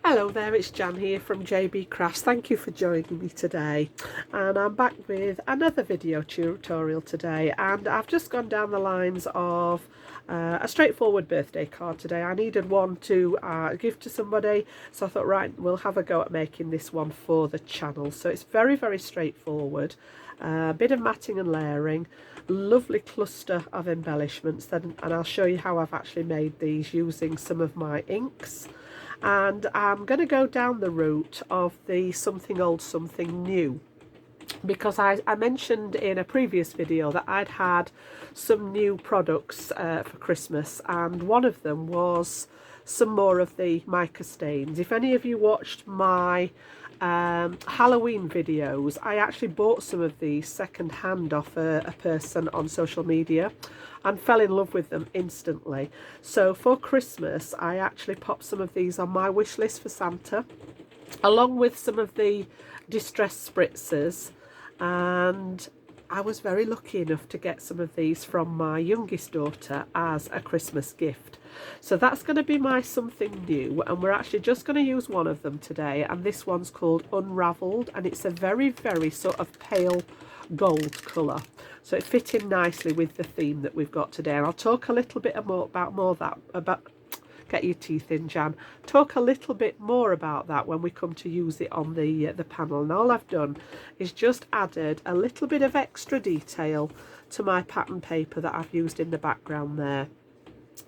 Hello there, it's Jan here from JB Crafts. Thank you for joining me today, and I'm back with another video tutorial today, and I've just gone down the lines of a straightforward birthday card today. I needed one to give to somebody, so I thought, right, we'll have a go at making this one for the channel. So it's very straightforward. A bit of matting and layering, lovely cluster of embellishments, and I'll show you how I've actually made these using some of my inks. And I'm going to go down the route of the something old, something new, because I mentioned in a previous video that I'd had some new products for Christmas, and one of them was some more of the mica stains. If any of you watched my Halloween videos, I actually bought some of these second hand off a person on social media and fell in love with them instantly. So for Christmas I actually popped some of these on my wish list for Santa, along with some of the Distress spritzers, and I was very lucky enough to get some of these from my youngest daughter as a Christmas gift. So that's going to be my something new, and we're actually just going to use one of them today, and this one's called Unraveled, and it's a very sort of pale gold colour, so it fit in nicely with the theme that we've got today. And I'll talk a little bit about get your teeth in, Jan. Talk a little bit more about that when we come to use it on the panel. And all I've done is just added a little bit of extra detail to my pattern paper that I've used in the background there.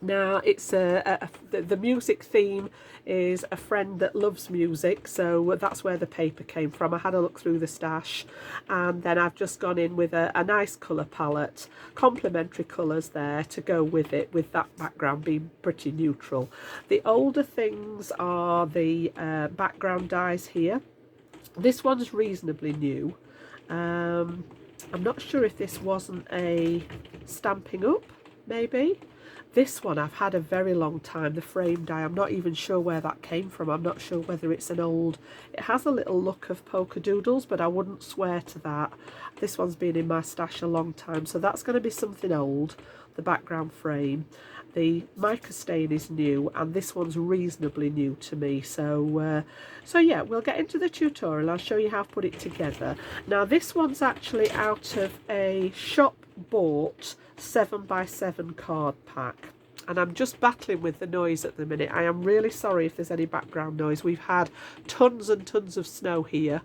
Now it's the music theme is a friend that loves music, so that's where the paper came from. I had a look through the stash, and then I've just gone in with a nice colour palette, complementary colours there to go with it, with that background being pretty neutral. The older things are the background dies here. This one's reasonably new. I'm not sure if this wasn't a Stampin' Up, maybe. This one I've had a very long time, the frame die. I'm not even sure where that came from. I'm not sure whether it's an old... It has a little look of polka doodles, but I wouldn't swear to that. This one's been in my stash a long time, so that's going to be something old, the background frame. The mica stain is new, and this one's reasonably new to me. So yeah, we'll get into the tutorial. I'll show you how I've put it together. Now this one's actually out of a shop bought 7x7 card pack, and I'm just battling with the noise at the minute. I am really sorry if there's any background noise. We've had tons and tons of snow here,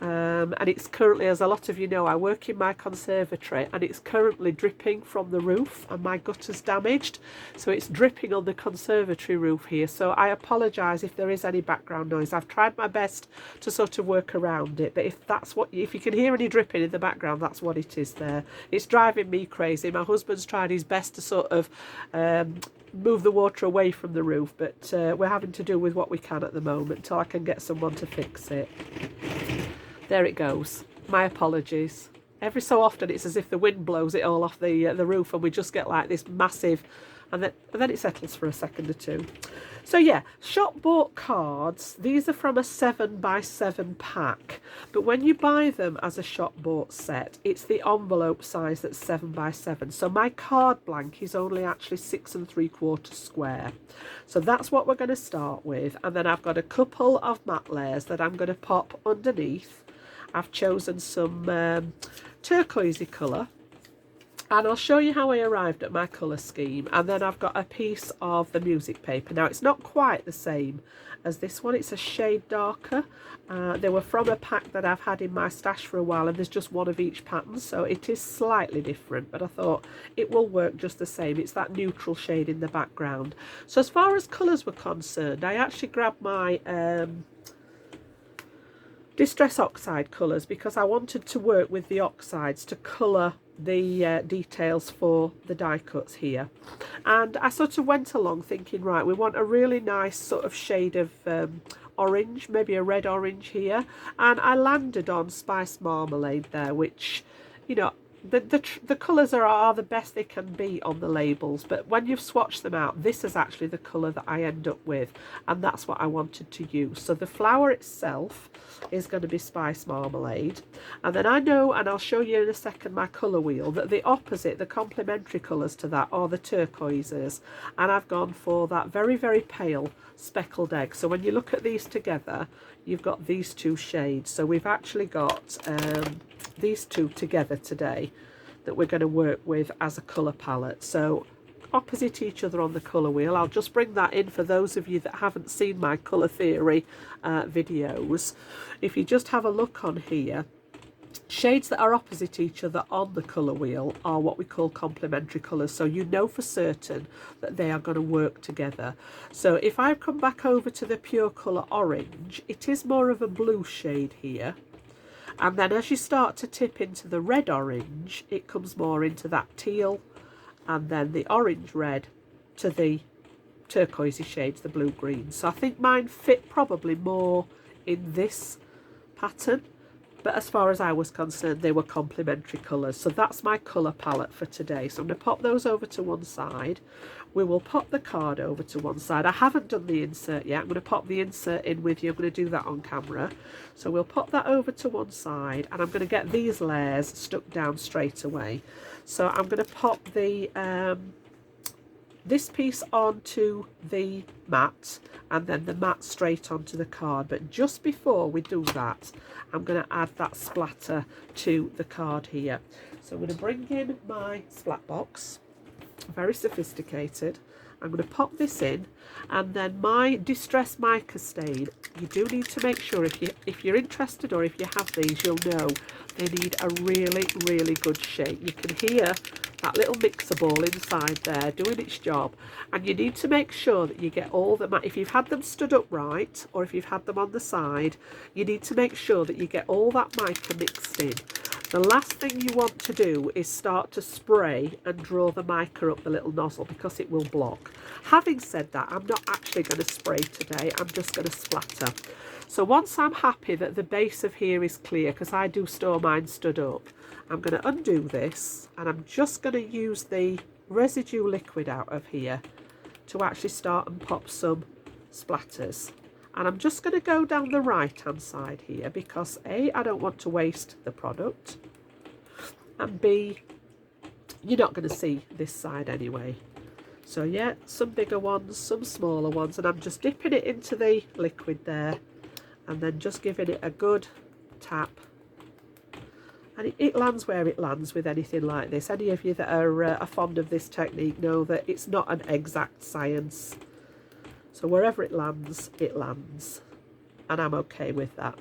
and it's currently, as a lot of you know, I work in my conservatory, and it's currently dripping from the roof, and my gutter's damaged, so it's dripping on the conservatory roof here. So I apologise if there is any background noise. I've tried my best to sort of work around it, but if you can hear any dripping in the background, that's what it is there. It's driving me crazy. My husband's tried his best to sort of move the water away from the roof, but we're having to do with what we can at the moment until I can get someone to fix it. There it goes. My apologies. Every so often it's as if the wind blows it all off the roof, and we just get like this massive, and then it settles for a second or two. So yeah, shop bought cards. These are from a 7x7 pack, but when you buy them as a shop bought set, it's the envelope size that's 7x7. So my card blank is only actually 6 3/4 square. So that's what we're going to start with, and then I've got a couple of matte layers that I'm going to pop underneath. I've chosen some turquoisey colour, and I'll show you how I arrived at my colour scheme. And then I've got a piece of the music paper. Now it's not quite the same as this one, it's a shade darker. They were from a pack that I've had in my stash for a while, and there's just one of each pattern, so it is slightly different, but I thought it will work just the same. It's that neutral shade in the background. So as far as colours were concerned, I actually grabbed my Distress Oxide colours, because I wanted to work with the oxides to colour the details for the die cuts here. And I sort of went along thinking, right, we want a really nice sort of shade of orange, maybe a red orange here, and I landed on Spice Marmalade there, which, you know, the colours are the best they can be on the labels, but when you've swatched them out, this is actually the colour that I end up with, and that's what I wanted to use. So the flower itself is going to be Spice Marmalade, and then I know, and I'll show you in a second my colour wheel, that the opposite, the complementary colours to that, are the turquoises, and I've gone for that very, very pale speckled egg. So when you look at these together, you've got these two shades. So we've actually got these two together today that we're going to work with as a colour palette. So opposite each other on the colour wheel. I'll just bring that in for those of you that haven't seen my colour theory videos. If you just have a look on here, shades that are opposite each other on the colour wheel are what we call complementary colours, so you know for certain that they are going to work together. So if I come back over to the pure colour orange, it is more of a blue shade here, and then as you start to tip into the red orange, it comes more into that teal, and then the orange red to the turquoisey shades, the blue green. So I think mine fit probably more in this pattern, but as far as I was concerned, they were complementary colours. So that's my colour palette for today. So I'm going to pop those over to one side. We will pop the card over to one side. I haven't done the insert yet. I'm going to pop the insert in with you. I'm going to do that on camera. So we'll pop that over to one side, and I'm going to get these layers stuck down straight away. So I'm going to pop the this piece onto the mat, and then the mat straight onto the card. But just before we do that, I'm going to add that splatter to the card here. So I'm going to bring in my splat box, very sophisticated. I'm going to pop this in, and then my Distress Mica Stain. You do need to make sure, if you're interested or if you have these, you'll know they need a really, really good shake. You can hear that little mixer ball inside there doing its job, and you need to make sure that you get all the, if you've had them stood upright or if you've had them on the side, you need to make sure that you get all that mica mixed in. The last thing you want to do is start to spray and draw the mica up the little nozzle, because it will block. Having said that, I'm not actually going to spray today, I'm just going to splatter. So once I'm happy that the base of here is clear, because I do store mine stood up, I'm going to undo this, and I'm just going to use the residue liquid out of here to actually start and pop some splatters. And I'm just going to go down the right hand side here, because A, I don't want to waste the product, and B, you're not going to see this side anyway. So yeah, some bigger ones, some smaller ones, and I'm just dipping it into the liquid there, and then just giving it a good tap. And it lands where it lands with anything like this. Any of you that are fond of this technique know that it's not an exact science. So wherever it lands, and I'm okay with that.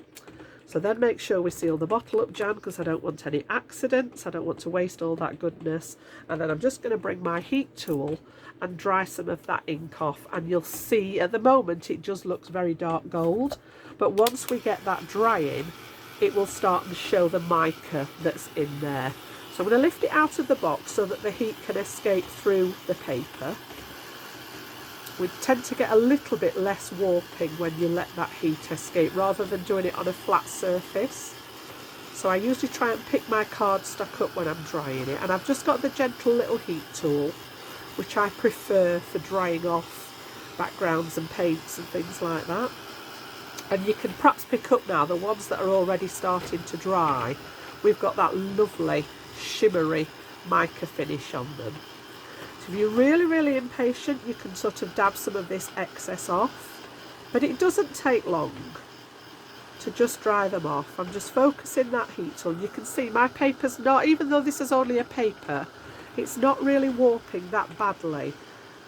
So then make sure we seal the bottle up, Jan, because I don't want any accidents. I don't want to waste all that goodness. And then I'm just going to bring my heat tool and dry some of that ink off. And you'll see at the moment it just looks very dark gold. But once we get that drying, it will start to show the mica that's in there. So I'm going to lift it out of the box so that the heat can escape through the paper. We tend to get a little bit less warping when you let that heat escape, rather than doing it on a flat surface. So I usually try and pick my cardstock up when I'm drying it, and I've just got the gentle little heat tool, which I prefer for drying off backgrounds and paints and things like that. And you can perhaps pick up now the ones that are already starting to dry. We've got that lovely shimmery mica finish on them. So if you're really, really impatient, you can sort of dab some of this excess off, but it doesn't take long to just dry them off. I'm just focusing that heat tool. You can see my paper's not, even though this is only a paper, it's not really warping that badly,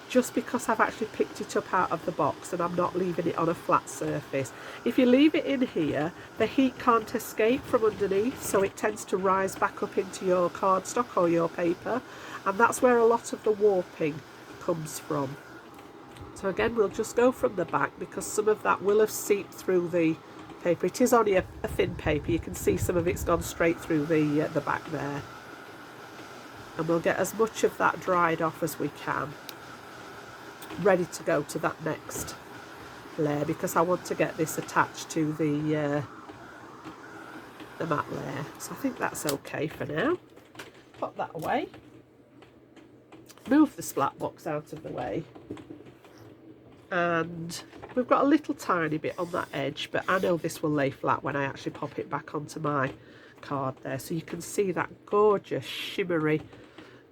just because I've actually picked it up out of the box and I'm not leaving it on a flat surface. If you leave it in here, the heat can't escape from underneath, so it tends to rise back up into your cardstock or your paper, and that's where a lot of the warping comes from. So again, we'll just go from the back, because some of that will have seeped through the paper. It is only a thin paper, you can see some of it's gone straight through the back there. And we'll get as much of that dried off as we can, ready to go to that next layer, because I want to get this attached to the matte layer. So I think that's okay for now. pop that away, move the splat box out of the way, and we've got a little tiny bit on that edge, but I know this will lay flat when I actually pop it back onto my card there, so you can see that gorgeous shimmery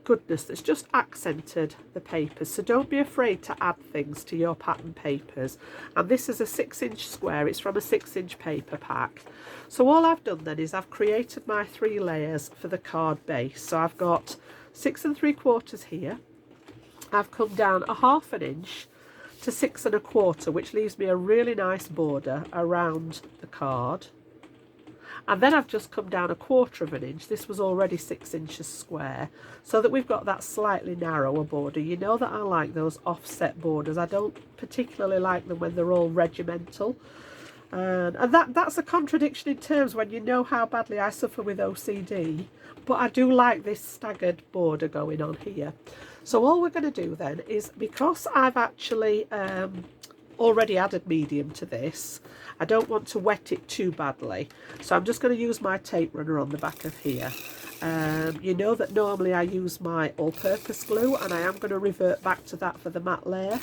goodness that's just accented the papers. So don't be afraid to add things to your pattern papers. And this is a 6-inch square, it's from a 6-inch paper pack. So all I've done then is I've created my 3 layers for the card base. So I've got 6 3/4 here, I've come down a 1/2 inch to 6 1/4, which leaves me a really nice border around the card. And then I've just come down a 1/4 inch. This was already 6 inches square, so that we've got that slightly narrower border. You know that I like those offset borders. I don't particularly like them when they're all regimental. And that's a contradiction in terms when you know how badly I suffer with OCD. But I do like this staggered border going on here. So all we're going to do then is, because I've actually already added medium to this, I don't want to wet it too badly, so I'm just going to use my tape runner on the back of here. You know that normally I use my all-purpose glue, and I am going to revert back to that for the matte layer.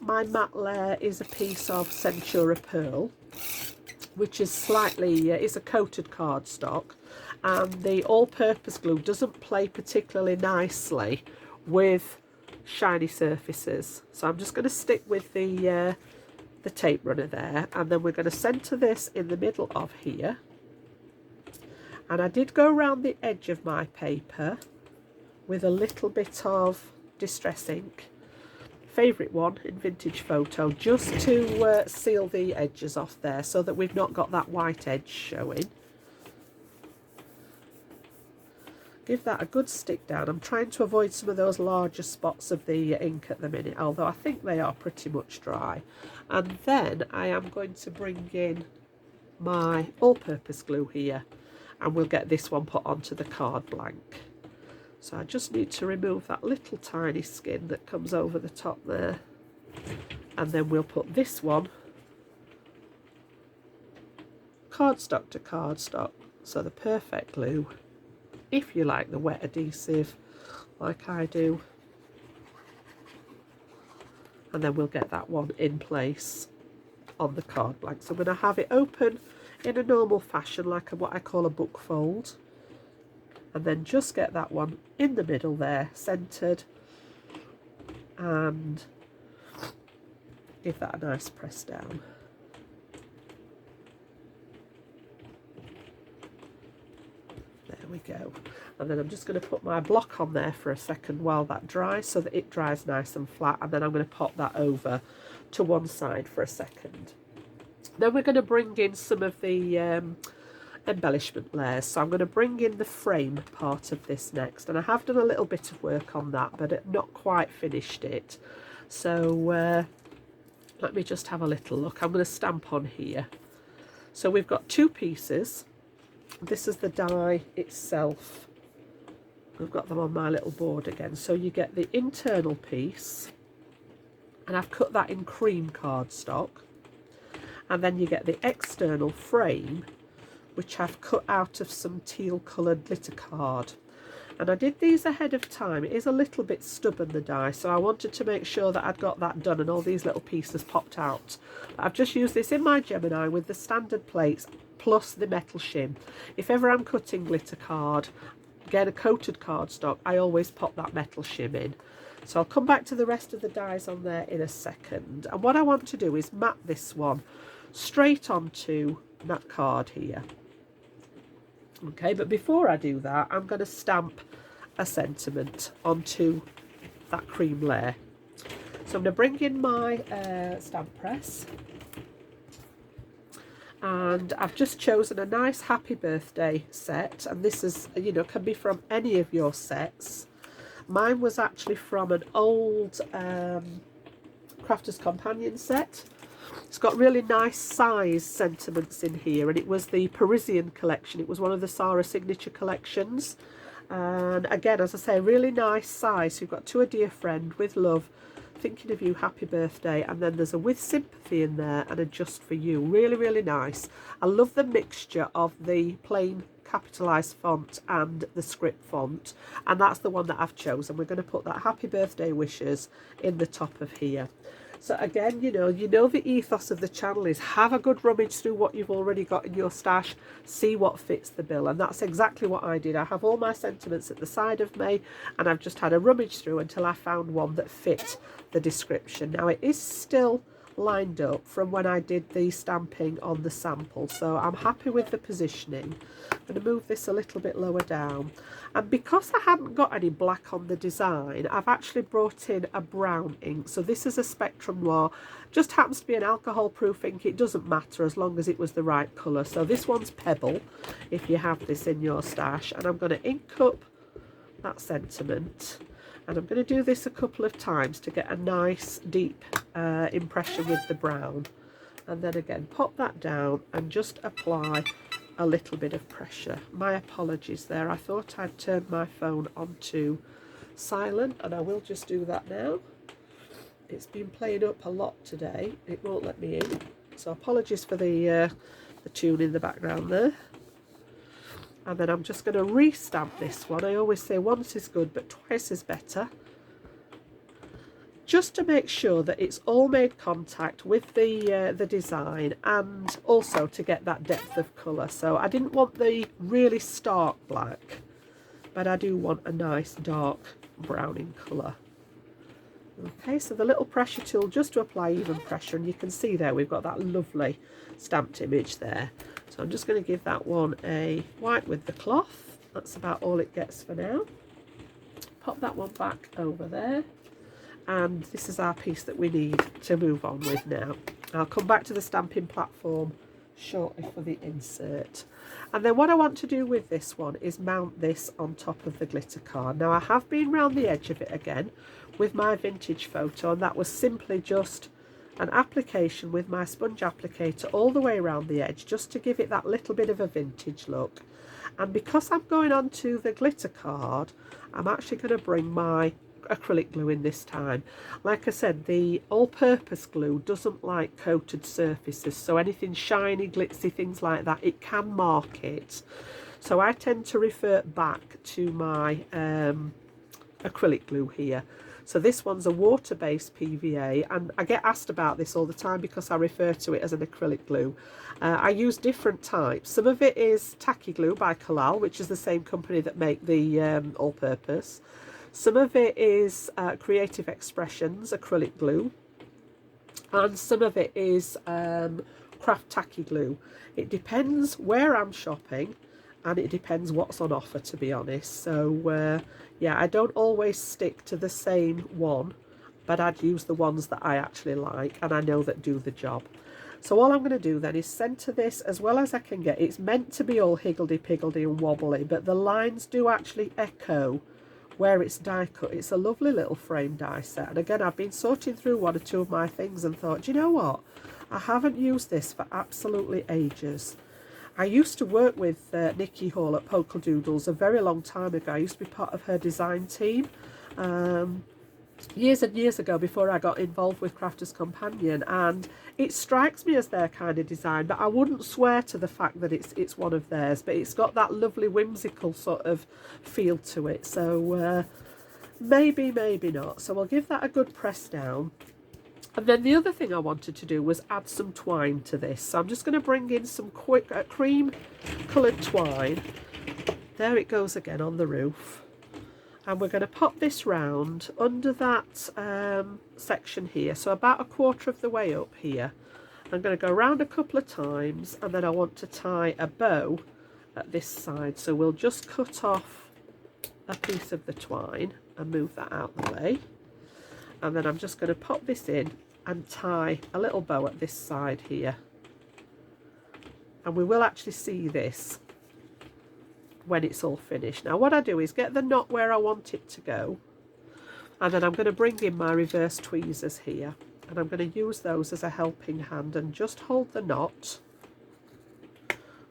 My matte layer is a piece of Centura Pearl, which is slightly, it's a coated cardstock, and the all-purpose glue doesn't play particularly nicely with shiny surfaces. So I'm just going to stick with the tape runner there, and then we're going to center this in the middle of here. And I did go around the edge of my paper with a little bit of Distress ink, favourite one in Vintage Photo, just to seal the edges off there so that we've not got that white edge showing. Give that a good stick down. I'm trying to avoid some of those larger spots of the ink at the minute, although I think they are pretty much dry. And then I am going to bring in my all-purpose glue here, and we'll get this one put onto the card blank. So I just need to remove that little tiny skin that comes over the top there, and then we'll put this one cardstock to cardstock, so the perfect glue, if you like the wet adhesive like I do, and then we'll get that one in place on the card blank. So I'm going to have it open in a normal fashion, like what I call a book fold, and then just get that one in the middle there, centered, and give that a nice press down. There we go. And then I'm just going to put my block on there for a second while that dries, so that it dries nice and flat, and then I'm going to pop that over to one side for a second. Then we're going to bring in some of the embellishment layers. So I'm going to bring in the frame part of this next, and I have done a little bit of work on that, but not quite finished it. So let me just have a little look. I'm going to stamp on here. So we've got 2 pieces. This is the die itself. I've got them on my little board again. So you get the internal piece, and I've cut that in cream cardstock, and then you get the external frame, which I've cut out of some teal coloured glitter card. And I did these ahead of time. It is a little bit stubborn, the die, so I wanted to make sure that I'd got that done and all these little pieces popped out. But I've just used this in my Gemini with the standard plates plus the metal shim. If ever I'm cutting glitter card, again a coated cardstock, I always pop that metal shim in. So I'll come back to the rest of the dies on there in a second. And what I want to do is mat this one straight onto that card here. Okay, but before I do that, I'm going to stamp a sentiment onto that cream layer. So I'm going to bring in my stamp press, and I've just chosen a nice happy birthday set, and this is, you know, can be from any of your sets. Mine was actually from an old Crafter's Companion set. It's got really nice size sentiments in here, and it was the Parisian collection. It was one of the Sarah signature collections, and again, as I say, really nice size. So you've got to a dear friend, with love, thinking of you, happy birthday, and then there's a with sympathy in there and a just for you. Really, really nice. I love the mixture of the plain capitalised font and the script font, and that's the one that I've chosen. We're going to put that happy birthday wishes in the top of here. So again, you know the ethos of the channel is have a good rummage through what you've already got in your stash, see what fits the bill, and that's exactly what I did. I have all my sentiments at the side of me, and I've just had a rummage through until I found one that fit the description. Now it is still lined up from when I did the stamping on the sample, so I'm happy with the positioning. I'm going to move this a little bit lower down, and because I hadn't got any black on the design, I've actually brought in a brown ink. So this is a Spectrum Noir, just happens to be an alcohol proof ink. It doesn't matter as long as it was the right colour. So this one's Pebble, if you have this in your stash, and I'm going to ink up that sentiment. And I'm going to do this a couple of times to get a nice deep impression with the brown. And then again, pop that down and just apply a little bit of pressure. My apologies there. I thought I'd turned my phone onto silent, and I will just do that now. It's been playing up a lot today. It won't let me in. So apologies for the tune in the background there. And then I'm just going to re-stamp this one. I always say once is good, but twice is better. Just to make sure that it's all made contact with the design, and also to get that depth of colour. So I didn't want the really stark black, but I do want a nice dark browning colour. Okay, so the little pressure tool just to apply even pressure, and you can see there we've got that lovely stamped image there. So I'm just going to give that one a wipe with the cloth. That's about all it gets for now. Pop that one back over there. And this is our piece that we need to move on with now. I'll come back to the stamping platform shortly for the insert. And then what I want to do with this one is mount this on top of the glitter card. Now I have been round the edge of it again with my vintage photo, and that was simply just an application with my sponge applicator all the way around the edge, just to give it that little bit of a vintage look. And because I'm going on to the glitter card, I'm actually going to bring my acrylic glue in this time. Like I said, the all-purpose glue doesn't like coated surfaces, so anything shiny, glitzy, things like that, it can mark it. So I tend to revert back to my acrylic glue here. So this one's a water-based PVA, and I get asked about this all the time because I refer to it as an acrylic glue. I use different types. Some of it is Tacky Glue by Kalal, which is the same company that make the all-purpose. Some of it is Creative Expressions acrylic glue, and some of it is Craft Tacky Glue. It depends where I'm shopping, and it depends what's on offer, to be honest. So yeah, I don't always stick to the same one, but I'd use the ones that I actually like and I know that do the job. So all I'm going to do then is centre this as well as I can get. It's meant to be all higgledy-piggledy and wobbly, but the lines do actually echo where it's die cut. It's a lovely little frame die set. And again, I've been sorting through one or two of my things and thought, do you know what? I haven't used this for absolutely ages. I used to work with Nikki Hall at Polka Doodles a very long time ago. I used to be part of her design team years and years ago, before I got involved with Crafter's Companion, and it strikes me as their kind of design, but I wouldn't swear to the fact that it's one of theirs, but it's got that lovely whimsical sort of feel to it. So maybe not. So I'll give that a good press down. And then the other thing I wanted to do was add some twine to this. So I'm just going to bring in some quick cream coloured twine. There it goes again on the roof. And we're going to pop this round under that section here. So about a quarter of the way up here. I'm going to go around a couple of times, and then I want to tie a bow at this side. So we'll just cut off a piece of the twine and move that out the way. And then I'm just going to pop this in and tie a little bow at this side here. And we will actually see this when it's all finished. Now what I do is get the knot where I want it to go, and then I'm going to bring in my reverse tweezers here, and I'm going to use those as a helping hand and just hold the knot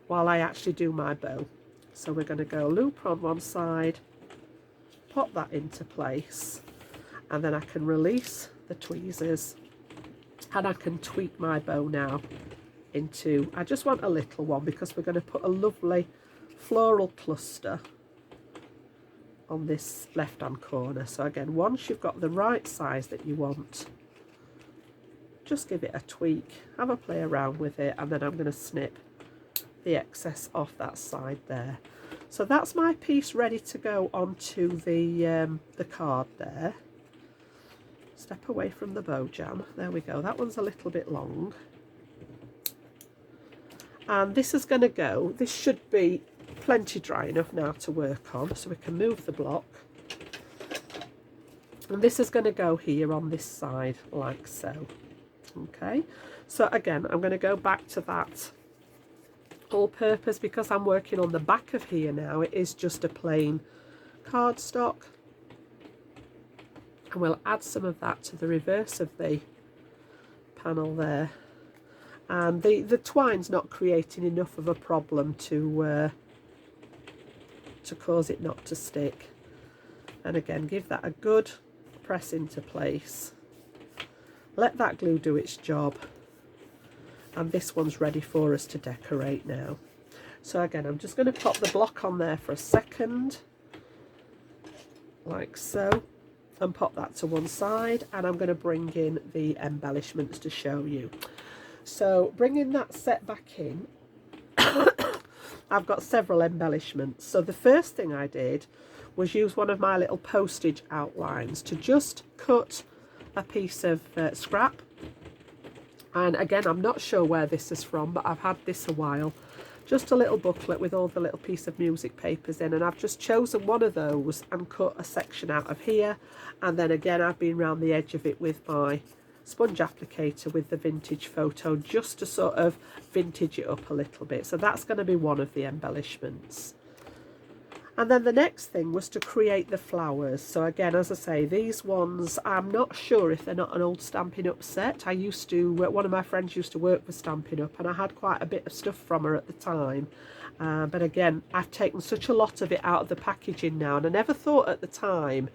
while I actually do my bow. So we're going to go loop on one side, pop that into place, and then I can release the tweezers and I can tweak my bow now into, I just want a little one because we're going to put a lovely floral cluster on this left hand corner. So again, once you've got the right size that you want, just give it a tweak, have a play around with it, and then I'm going to snip the excess off that side there. So that's my piece ready to go onto the card there. Step away from the bow jam. There we go. That one's a little bit long. And this is going to go, this should be plenty dry enough now to work on, so we can move the block. And this is going to go here on this side like so. Okay, so again, I'm going to go back to that all-purpose, because I'm working on the back of here now. It is just a plain cardstock, and we'll add some of that to the reverse of the panel there. And the twine's not creating enough of a problem to cause it not to stick. And again, give that a good press into place. Let that glue do its job. And this one's ready for us to decorate now. So again, I'm just going to pop the block on there for a second, like so, and pop that to one side, and I'm going to bring in the embellishments to show you. So bringing that set back in, I've got several embellishments. So the first thing I did was use one of my little postage outlines to just cut a piece of scrap. And again, I'm not sure where this is from, but I've had this a while. Just a little booklet with all the little piece of music papers in, and I've just chosen one of those and cut a section out of here. And then again, I've been around the edge of it with my sponge applicator with the vintage photo, just to sort of vintage it up a little bit. So that's going to be one of the embellishments. And then the next thing was to create the flowers. So again, as I say, these ones, I'm not sure if they're not an old Stampin' Up set. I used to, one of my friends used to work with Stampin' Up, and I had quite a bit of stuff from her at the time. But again, I've taken such a lot of it out of the packaging now, and I never thought at the time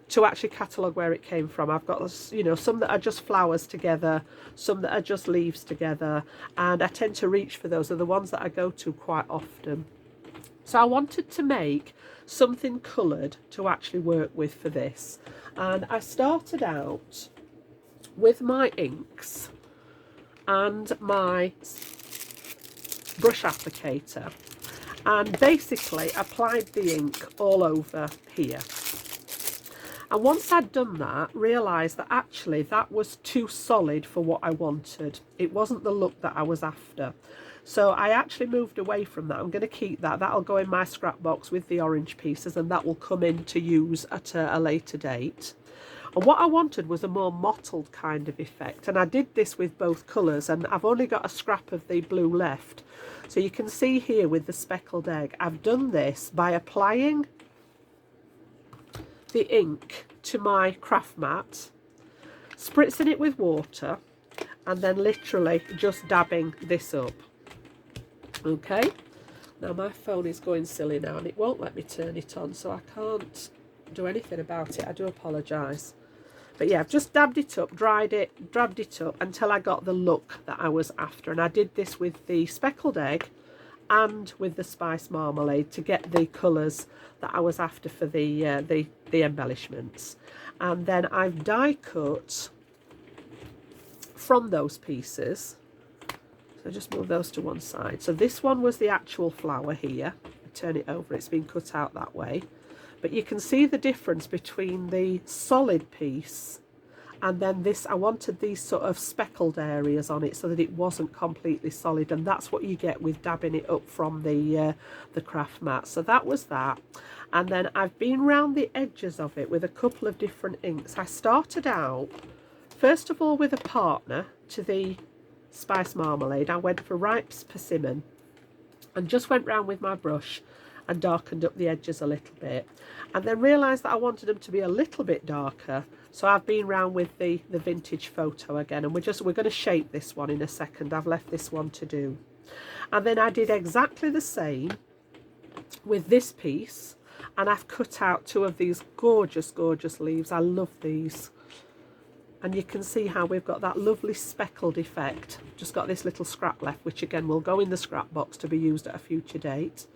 to actually catalogue where it came from. I've got, you know, some that are just flowers together, some that are just leaves together, and I tend to reach for those. Are the ones that I go to quite often. So I wanted to make something coloured to actually work with for this, and I started out with my inks and my brush applicator, and basically applied the ink all over here. And once I'd done that, realised that actually that was too solid for what I wanted. It wasn't the look that I was after. So I actually moved away from that. I'm going to keep that. That'll go in my scrap box with the orange pieces, and that will come in to use at a later date. And what I wanted was a more mottled kind of effect. And I did this with both colours, and I've only got a scrap of the blue left. So you can see here with the speckled egg, I've done this by applying the ink to my craft mat, spritzing it with water, and then literally just dabbing this up. Okay, now my phone is going silly now and it won't let me turn it on, so I can't do anything about it. I do apologise. But yeah, I've just dabbed it up, dried it, dabbed it up until I got the look that I was after. And I did this with the speckled egg and with the spice marmalade to get the colours that I was after for the embellishments. And then I've die cut from those pieces. So just move those to one side. So this one was the actual flower here. I turn it over, it's been cut out that way. But you can see the difference between the solid piece and then this. I wanted these sort of speckled areas on it so that it wasn't completely solid, and that's what you get with dabbing it up from the craft mat. So that was that. And then I've been round the edges of it with a couple of different inks. I started out first of all with a partner to the spice marmalade. I went for ripe persimmon and just went round with my brush and darkened up the edges a little bit, and then realised that I wanted them to be a little bit darker, so I've been round with the vintage photo again, and we're going to shape this one in a second. I've left this one to do. And then I did exactly the same with this piece, and I've cut out two of these gorgeous leaves. I love these. And you can see how we've got that lovely speckled effect. Just got this little scrap left, which again will go in the scrap box to be used at a future date.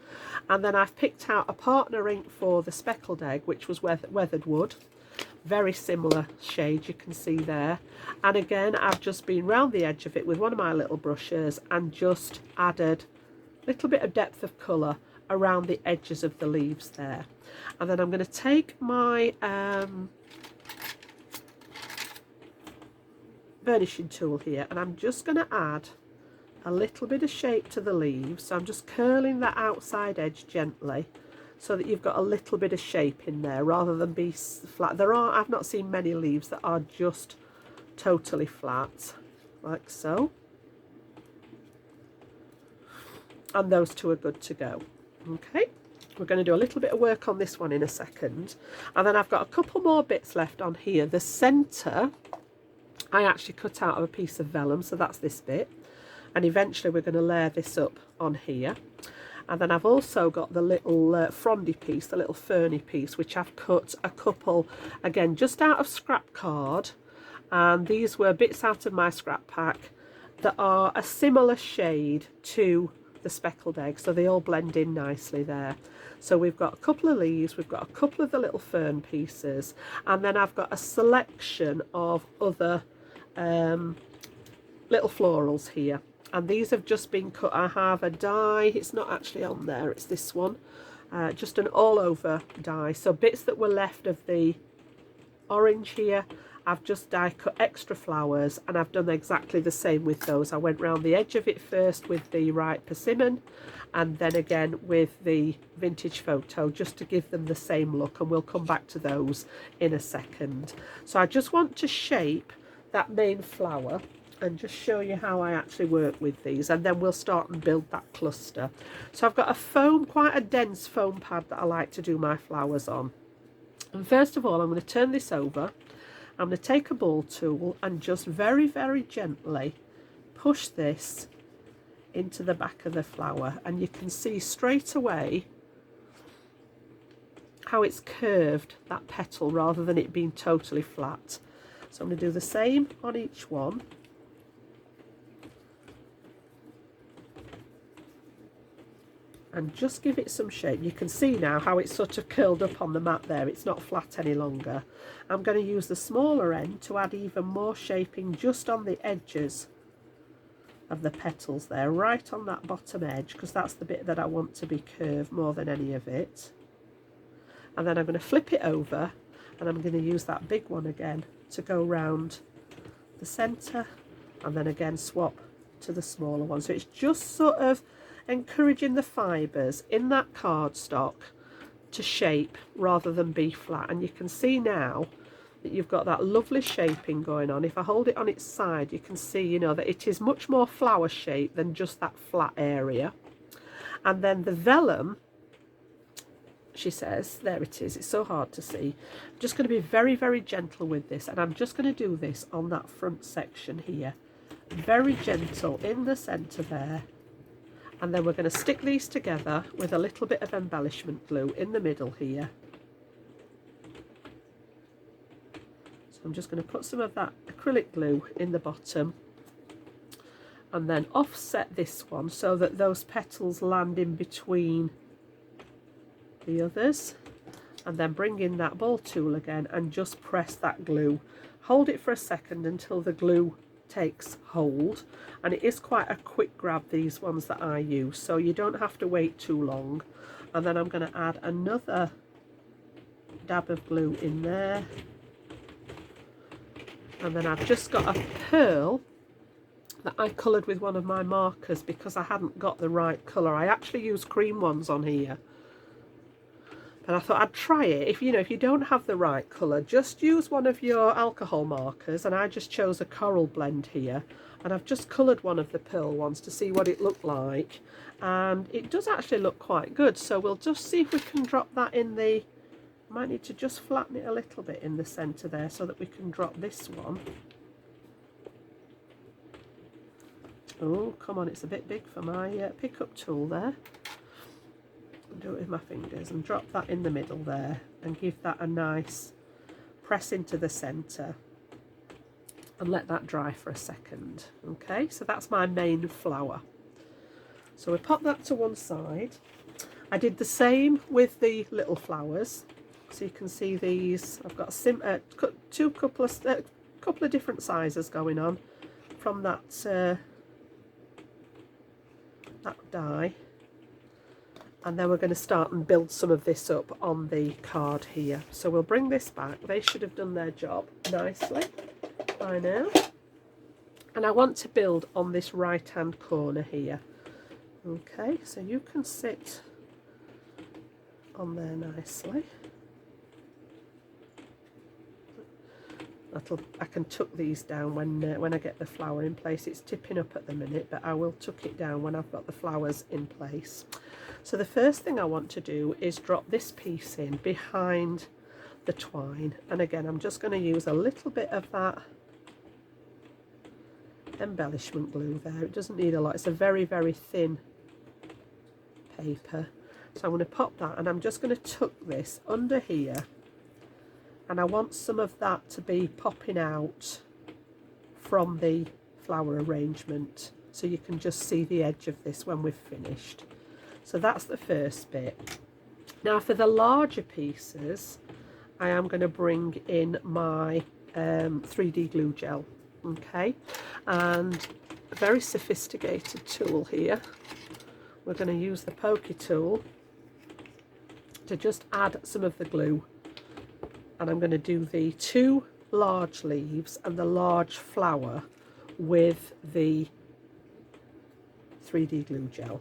And then I've picked out a partner ink for the speckled egg, which was weathered wood. Very similar shade, you can see there. And again, I've just been round the edge of it with one of my little brushes and just added a little bit of depth of colour around the edges of the leaves there. And then I'm going to take my burnishing tool here, and I'm just going to add a little bit of shape to the leaves. So I'm just curling that outside edge gently so that you've got a little bit of shape in there rather than be flat. I've not seen many leaves that are just totally flat, like so. And those two are good to go. Okay, we're going to do a little bit of work on this one in a second. And then I've got a couple more bits left on here. The centre I actually cut out of a piece of vellum, so that's this bit. And eventually we're going to layer this up on here. And then I've also got the little frondy piece, the little ferny piece, which I've cut a couple, again, just out of scrap card. And these were bits out of my scrap pack that are a similar shade to the speckled egg, so they all blend in nicely there. So we've got a couple of leaves, we've got a couple of the little fern pieces, and then I've got a selection of other little florals here. And these have just been cut. I have a die, it's not actually on there, it's this one, just an all over die. So bits that were left of the orange here, I've just die cut extra flowers, and I've done exactly the same with those. I went round the edge of it first with the ripe persimmon, and then again with the vintage photo, just to give them the same look, and we'll come back to those in a second. So I just want to shape that main flower and just show you how I actually work with these, and then we'll start and build that cluster. So I've got a foam, quite a dense foam pad that I like to do my flowers on. And first of all, I'm going to turn this over. I'm going to take a ball tool and just very, very gently push this into the back of the flower, and you can see straight away how it's curved, that petal, rather than it being totally flat. So I'm going to do the same on each one. And just give it some shape. You can see now how it's sort of curled up on the mat there. It's not flat any longer. I'm going to use the smaller end to add even more shaping just on the edges of the petals there, right on that bottom edge, because that's the bit that I want to be curved more than any of it. And then I'm going to flip it over, and I'm going to use that big one again to go round the centre, and then again swap to the smaller one. So it's just sort of encouraging the fibres in that cardstock to shape rather than be flat. And you can see now that you've got that lovely shaping going on. If I hold it on its side, you can see, you know, that it is much more flower shape than just that flat area. And then the vellum, she says, there it is, it's so hard to see. I'm just going to be very, very gentle with this, and I'm just going to do this on that front section here. Very gentle in the centre there. And then we're going to stick these together with a little bit of embellishment glue in the middle here. So I'm just going to put some of that acrylic glue in the bottom, and then offset this one so that those petals land in between the others, and then bring in that ball tool again and just press that glue. Hold it for a second until the glue takes hold, and it is quite a quick grab, these ones that I use, so you don't have to wait too long. And then I'm going to add another dab of glue in there, and then I've just got a pearl that I coloured with one of my markers because I hadn't got the right colour. I actually use cream ones on here, and I thought I'd try it. If you don't have the right colour, just use one of your alcohol markers, and I just chose a coral blend here, and I've just coloured one of the pearl ones to see what it looked like, and it does actually look quite good. So we'll just see if we can drop that in the, might need to just flatten it a little bit in the centre there so that we can drop this one. Oh, come on, it's a bit big for my pickup tool there. Do it with my fingers and drop that in the middle there, and give that a nice press into the centre. and let that dry for a second. Okay, so that's my main flower. So we pop that to one side. I did the same with the little flowers. So you can see these. I've got a couple of different sizes going on from that die. And then we're going to start and build some of this up on the card here. So we'll bring this back. They should have done their job nicely by now. And I want to build on this right hand corner here. Okay, so you can sit on there nicely. I can tuck these down when I get the flower in place. It's tipping up at the minute, but I will tuck it down when I've got the flowers in place. So the first thing I want to do is drop this piece in behind the twine. And again, I'm just going to use a little bit of that embellishment glue there. It doesn't need a lot. It's a very, very thin paper. So I'm going to pop that, and I'm just going to tuck this under here. And I want some of that to be popping out from the flower arrangement, so you can just see the edge of this when we've finished. So that's the first bit. Now for the larger pieces, I am going to bring in my 3D glue gel. Okay, and a very sophisticated tool here. We're going to use the pokey tool to just add some of the glue. And I'm going to do the 2 large leaves and the large flower with the 3D glue gel.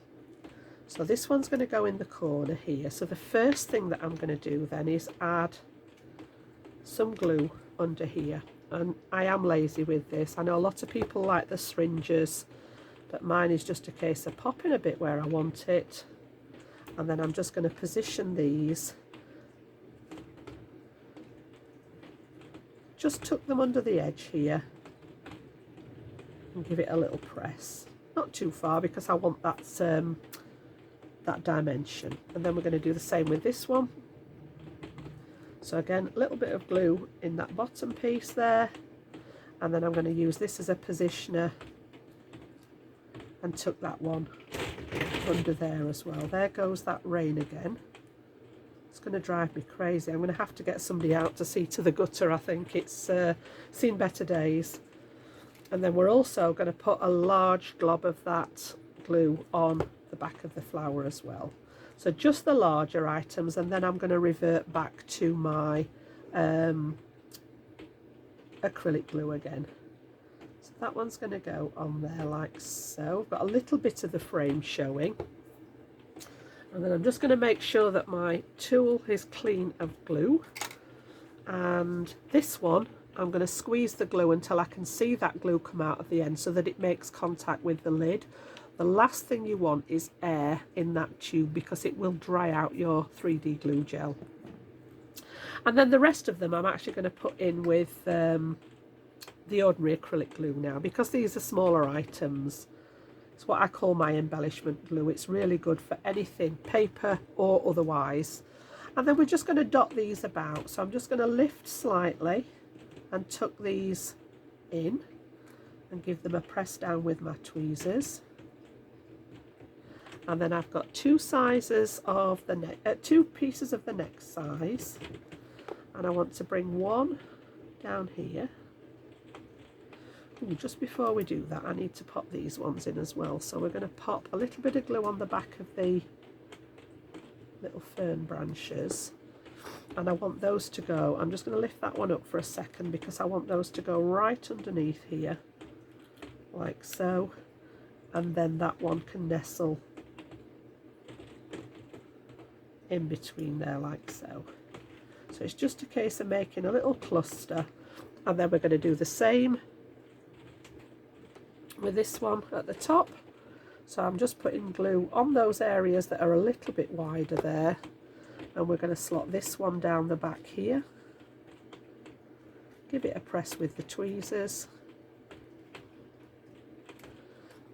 So this one's going to go in the corner here. So the first thing that I'm going to do then is add some glue under here. And I am lazy with this. I know a lot of people like the syringes, but mine is just a case of popping a bit where I want it. And then I'm just going to position these. Just tuck them under the edge here and give it a little press. Not too far, because I want that that dimension. And then we're going to do the same with this one. So again, a little bit of glue in that bottom piece there, and then I'm going to use this as a positioner and tuck that one under there as well. There goes that rain again. It's going to drive me crazy. I'm going to have to get somebody out to see to the gutter. I think it's seen better days. And then we're also going to put a large glob of that glue on the back of the flower as well. So just the larger items, and then I'm going to revert back to my acrylic glue again. So that one's going to go on there like so. I've got a little bit of the frame showing. And then I'm just going to make sure that my tool is clean of glue. And this one, I'm going to squeeze the glue until I can see that glue come out of the end, so that it makes contact with the lid. The last thing you want is air in that tube, because it will dry out your 3D glue gel. And then the rest of them I'm actually going to put in with the ordinary acrylic glue now, because these are smaller items. It's what I call my embellishment glue. It's really good for anything, paper or otherwise. And then we're just going to dot these about. So I'm just going to lift slightly and tuck these in and give them a press down with my tweezers. And then I've got 2 sizes of the neck, 2 pieces of the next size, and I want to bring one down here. Ooh, just before we do that, I need to pop these ones in as well. So we're going to pop a little bit of glue on the back of the little fern branches, and I want those to go. I'm just going to lift that one up for a second, because I want those to go right underneath here, like so, and then that one can nestle in between there like so. So it's just a case of making a little cluster, and then we're going to do the same with this one at the top. So I'm just putting glue on those areas that are a little bit wider there, and we're going to slot this one down the back here. Give it a press with the tweezers,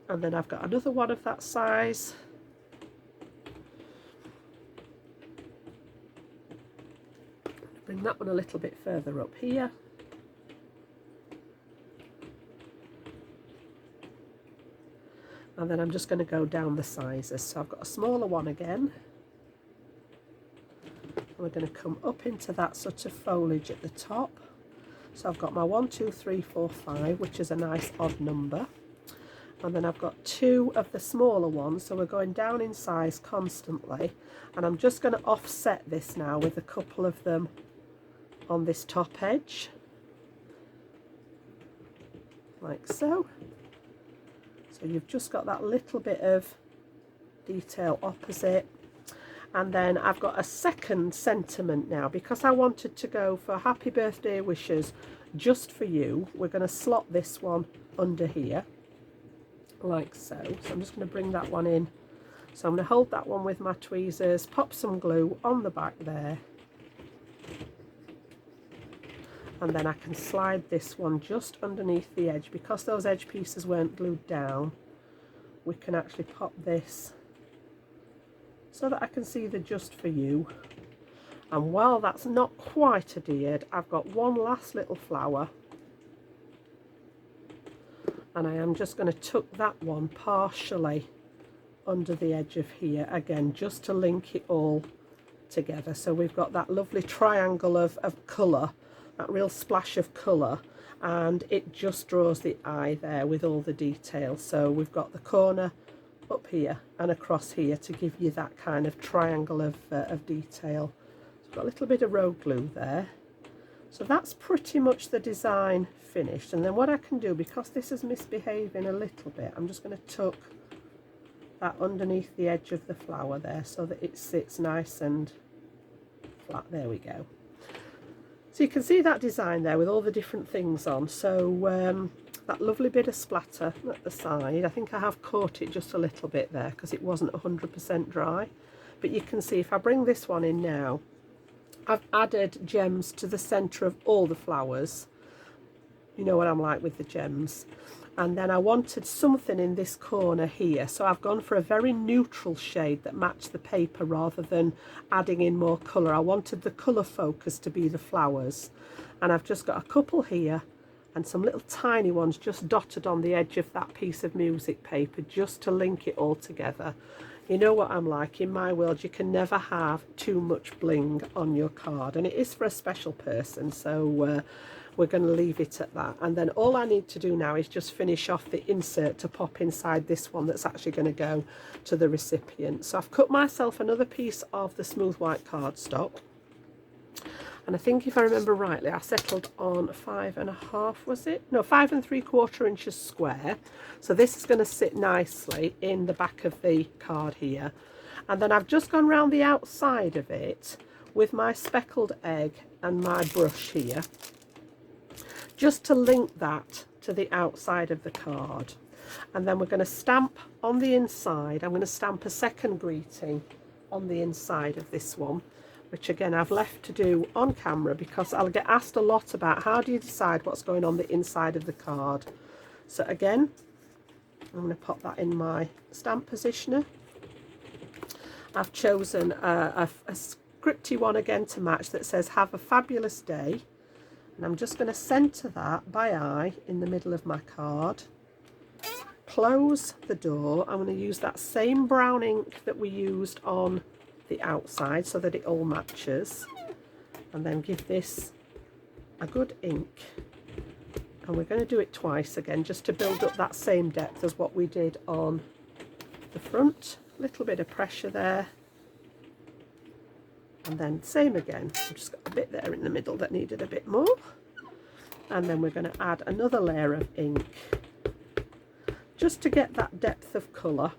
and then I've got another one of that size. Bring that one a little bit further up here. And then I'm just going to go down the sizes. So I've got a smaller one again. And we're going to come up into that sort of foliage at the top. So I've got my 1, 2, 3, 4, 5, which is a nice odd number. And then I've got 2 of the smaller ones, so we're going down in size constantly. And I'm just going to offset this now with a couple of them on this top edge, like so. So you've just got that little bit of detail opposite. And then I've got a second sentiment now, because I wanted to go for happy birthday wishes just for you. We're going to slot this one under here, like so. So I'm just going to bring that one in. So I'm going to hold that one with my tweezers, pop some glue on the back there, and then I can slide this one just underneath the edge. Because those edge pieces weren't glued down, we can actually pop this so that I can see the just for you. And while that's not quite adhered, I've got one last little flower, and I am just going to tuck that one partially under the edge of here again, just to link it all together. So we've got that lovely triangle of colour, that real splash of colour, and it just draws the eye there with all the detail. So we've got the corner up here and across here to give you that kind of triangle of detail. So I've got a little bit of road glue there. So that's pretty much the design finished. And then what I can do, because this is misbehaving a little bit, I'm just going to tuck that underneath the edge of the flower there so that it sits nice and flat. There we go. So you can see that design there with all the different things on. So that lovely bit of splatter at the side, I think I have caught it just a little bit there because it wasn't 100% dry. But you can see if I bring this one in now, I've added gems to the centre of all the flowers. You know what I'm like with the gems. And then I wanted something in this corner here, so I've gone for a very neutral shade that matched the paper rather than adding in more colour. I wanted the colour focus to be the flowers, and I've just got a couple here and some little tiny ones just dotted on the edge of that piece of music paper just to link it all together. You know what I'm like, in my world you can never have too much bling on your card, and it is for a special person, so we're going to leave it at that. And then all I need to do now is just finish off the insert to pop inside this one that's actually going to go to the recipient. So I've cut myself another piece of the smooth white cardstock, and I think if I remember rightly I settled on 5.5, was it? No, 5 3/4 inches square. So this is going to sit nicely in the back of the card here. And then I've just gone round the outside of it with my speckled egg and my brush here, just to link that to the outside of the card. And then we're going to stamp on the inside. I'm going to stamp a second greeting on the inside of this one, which again I've left to do on camera because I'll get asked a lot about how do you decide what's going on the inside of the card. So again, I'm going to pop that in my stamp positioner. I've chosen a scripty one again to match that says "Have a fabulous day." And I'm just going to centre that by eye in the middle of my card. Close the door. I'm going to use that same brown ink that we used on the outside so that it all matches. And then give this a good ink. And we're going to do it twice again just to build up that same depth as what we did on the front. A little bit of pressure there. And then same again. I've just got a bit there in the middle that needed a bit more. And then we're going to add another layer of ink just to get that depth of colour.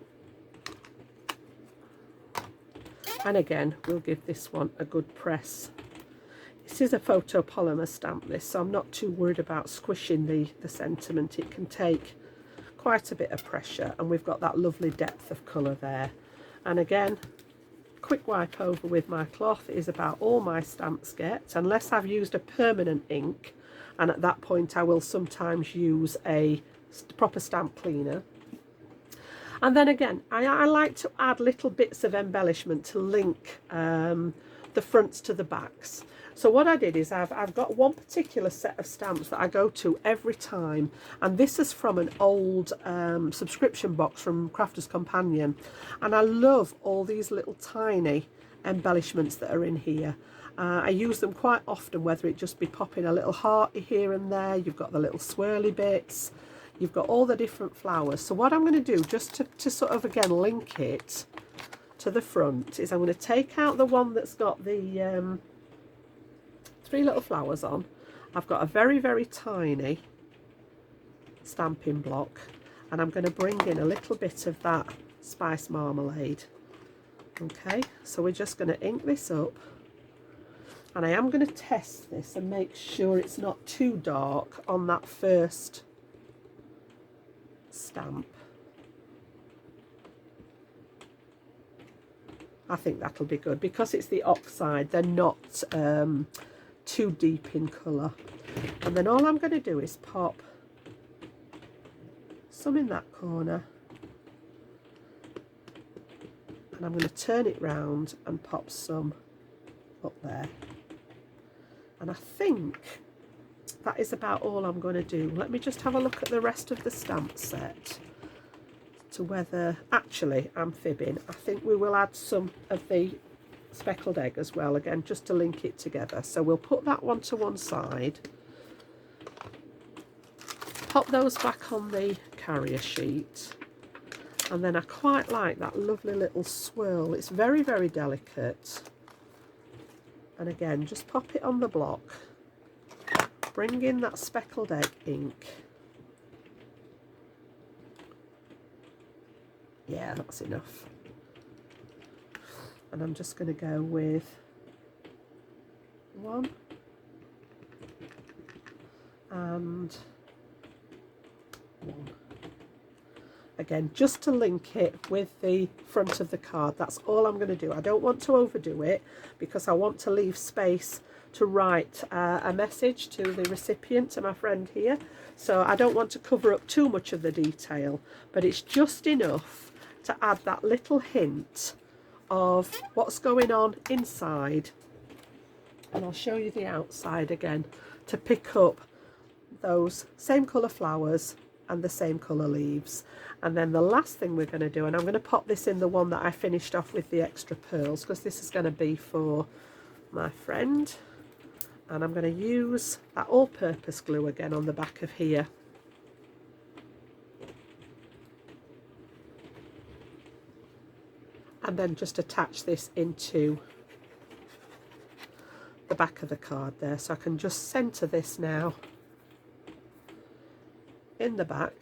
And again, we'll give this one a good press. This is a photopolymer stamp, this, so I'm not too worried about squishing the sentiment. It can take quite a bit of pressure, and we've got that lovely depth of colour there. And again, quick wipe over with my cloth is about all my stamps get, unless I've used a permanent ink, and at that point I will sometimes use a proper stamp cleaner. And then again, I like to add little bits of embellishment to link the fronts to the backs. So what I did is I've got one particular set of stamps that I go to every time, and this is from an old subscription box from Crafter's Companion, and I love all these little tiny embellishments that are in here. I use them quite often, whether it just be popping a little heart here and there. You've got the little swirly bits, you've got all the different flowers. So what I'm going to do, just to sort of again link it to the front, is I'm going to take out the one that's got the 3 little flowers on. I've got a very, very tiny stamping block, and I'm going to bring in a little bit of that spice marmalade. Okay, so we're just going to ink this up, and I am going to test this and make sure it's not too dark on that first stamp. I think that'll be good because it's the oxide. They're not too deep in colour. And then all I'm going to do is pop some in that corner, and I'm going to turn it round and pop some up there. And I think that is about all I'm going to do. Let me just have a look at the rest of the stamp set to whether, actually I'm fibbing, I think we will add some of the speckled egg as well, again just to link it together. So we'll put that one to one side, pop those back on the carrier sheet, and then I quite like that lovely little swirl. It's very, very delicate. And again, just pop it on the block, bring in that speckled egg ink. Yeah, that's enough. And I'm just going to go with 1 and 1. Again, just to link it with the front of the card. That's all I'm going to do. I don't want to overdo it because I want to leave space to write a message to the recipient, to my friend here. So I don't want to cover up too much of the detail, but it's just enough to add that little hint of what's going on inside. And I'll show you the outside again to pick up those same colour flowers and the same colour leaves. And then the last thing we're going to do, and I'm going to pop this in the one that I finished off with the extra pearls, because this is going to be for my friend, and I'm going to use that all-purpose glue again on the back of here. And then just attach this into the back of the card there. So I can just centre this now in the back.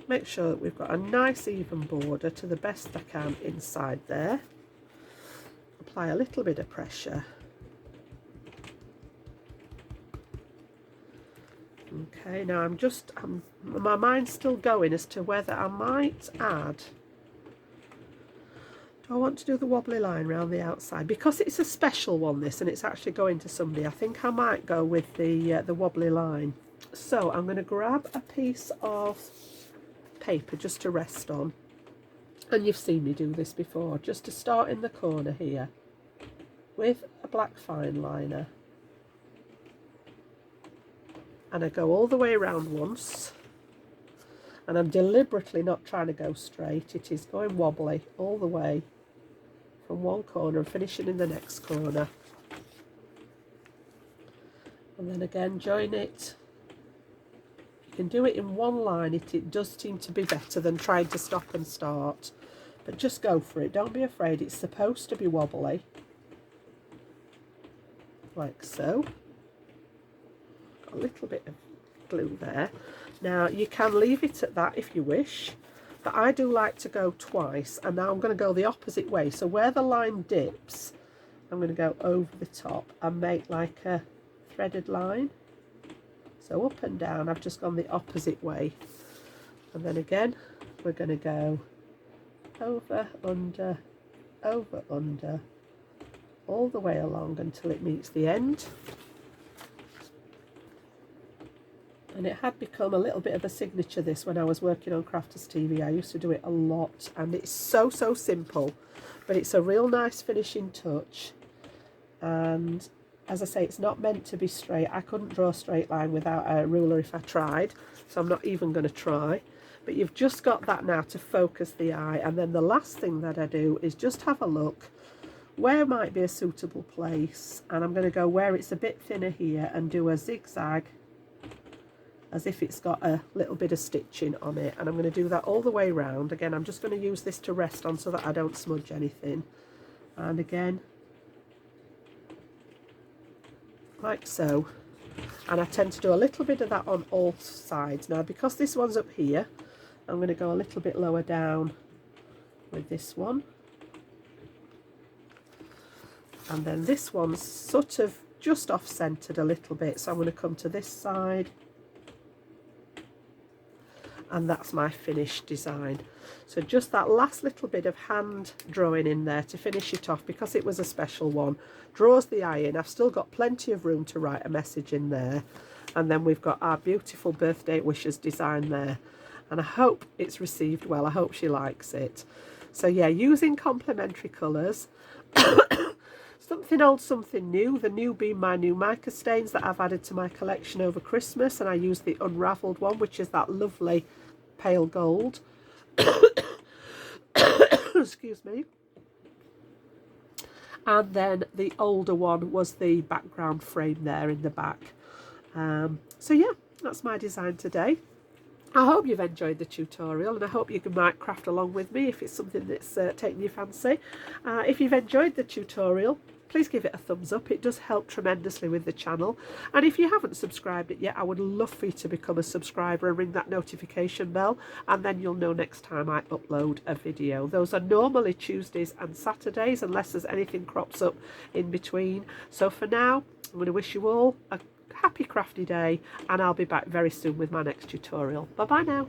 Make sure that we've got a nice even border to the best I can inside there. Apply a little bit of pressure. Okay, now my mind's still going as to whether I might add, do I want to do the wobbly line around the outside? Because it's a special one, this, and it's actually going to somebody, I think I might go with the wobbly line. So I'm going to grab a piece of paper just to rest on, and you've seen me do this before, just to start in the corner here with a black fine liner, and I go all the way around once, and I'm deliberately not trying to go straight, it is going wobbly all the way from one corner and finishing in the next corner, and then again join it. You can do it in one line, it does seem to be better than trying to stop and start, but just go for it, don't be afraid, it's supposed to be wobbly, like so. Got a little bit of glue there. Now you can leave it at that if you wish, but I do like to go twice, and now I'm going to go the opposite way, so where the line dips I'm going to go over the top and make like a threaded line. So up and down, I've just gone the opposite way. And then again, we're going to go over, under, all the way along until it meets the end. And it had become a little bit of a signature, this, when I was working on Crafters TV. I used to do it a lot, and it's so simple, but it's a real nice finishing touch. And as I say, it's not meant to be straight. I couldn't draw a straight line without a ruler if I tried, so I'm not even going to try. But you've just got that now to focus the eye, and then the last thing that I do is just have a look where might be a suitable place, and I'm going to go where it's a bit thinner here and do a zigzag as if it's got a little bit of stitching on it, and I'm going to do that all the way around. Again, I'm just going to use this to rest on so that I don't smudge anything, and again like so. And I tend to do a little bit of that on all sides. Now because this one's up here, I'm going to go a little bit lower down with this one, and then this one's sort of just off centered a little bit, so I'm going to come to this side, and that's my finished design. So just that last little bit of hand drawing in there to finish it off, because it was a special one, draws the eye in. I've still got plenty of room to write a message in there, and then we've got our beautiful birthday wishes design there, and I hope it's received well. I hope she likes it. So yeah, using complementary colours, something old, something new. The new being my new mica stains that I've added to my collection over Christmas, and I used the unravelled one, which is that lovely pale gold. Excuse me. And then the older one was the background frame there in the back. So yeah, that's my design today. I hope you've enjoyed the tutorial, and I hope you might craft along with me if it's something that's taken your fancy. If you've enjoyed the tutorial, please give it a thumbs up. It does help tremendously with the channel. And if you haven't subscribed it yet, I would love for you to become a subscriber and ring that notification bell, and then you'll know next time I upload a video. Those are normally Tuesdays and Saturdays, unless there's anything crops up in between. So for now, I'm going to wish you all a happy crafty day, and I'll be back very soon with my next tutorial. Bye bye now.